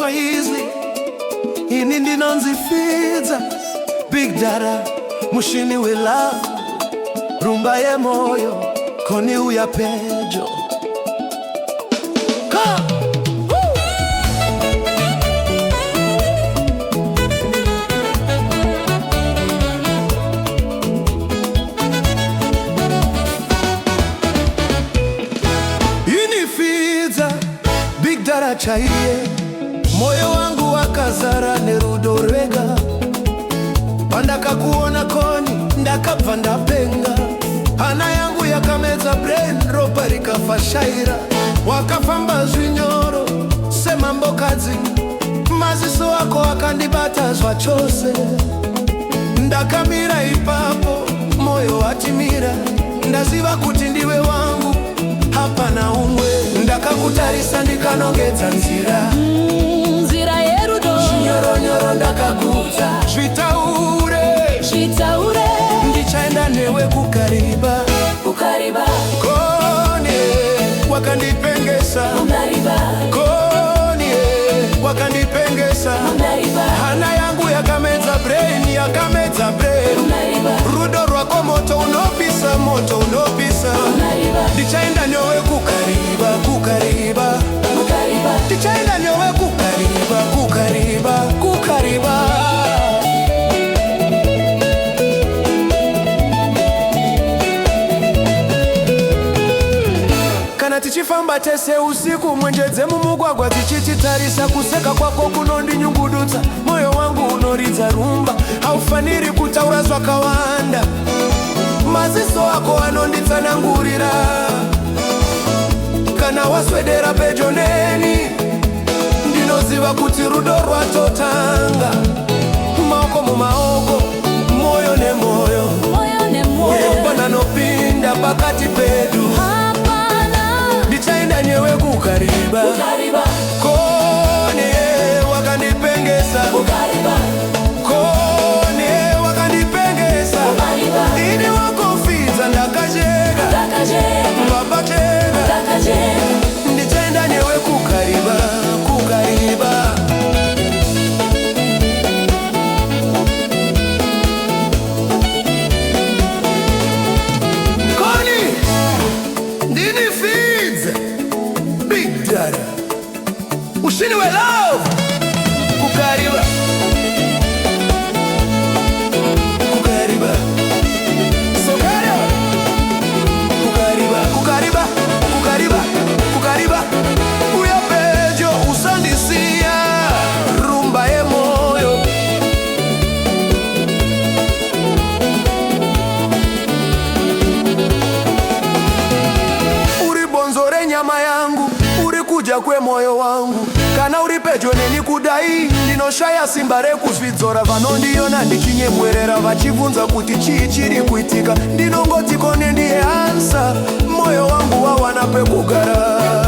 Swahili ini ndinonzifidza Big Dada mushini we love rumba ye moyo koni uya pejo inifidza Big Dada chaiye moyo wangu wakazara nerudo rwega pandakakuona koni ndakabva ndapenga hana yangu yakamedza brain ropa rikafashaira wakafamba zvinyoro semambokadzi maziso ako akandibata zvachose ndakamira ipapo moyo watimira ndaziva kuti ndiwe wangu hapana umwe ndakakutarisa ndikanongedza nzira yerudo chinyoronyoro ndakakuudza zvitaure ndichaenda newe kukariba koni wakandipengesa koni wakandipengesa hana yangu yakamedza brain rudo rwako moto unopisa ndichaenda newe kukariba ndichaenda newe kukariba kana tichifamba tese usiku mwenjedze mumugwagwa tichititarisa kuseka kwako kunondinyungudutsa moyo wangu unoridza rumba haufaniri kutaura zvakawanda maziso ako anonditsanangurira kana waswedera pedyo neni ndinoziva kuti rudo rwatotanga maoko mumaoko moyo nemoyo pananopinda pakati pedu ndichaenda newe kukariba kone wakandipengesa kone wakandipengesa ini wakofidza ndakacheka ndichaenda newe kukariba koni ndinifidze Big Dada ushini we love kukariba uya pejo usandisiya rumba ye moyo uri bonzo renyama yangu uri kuja kwe moyo wangu kana uri pedyo neni kudai ndinoshaya simba rekuzvidzora vanondiona ndichinyemwerera vachibvunza kuti chii chiri kuitika ndinongoti kone ndiye ansa moyo wangu wawana pekugara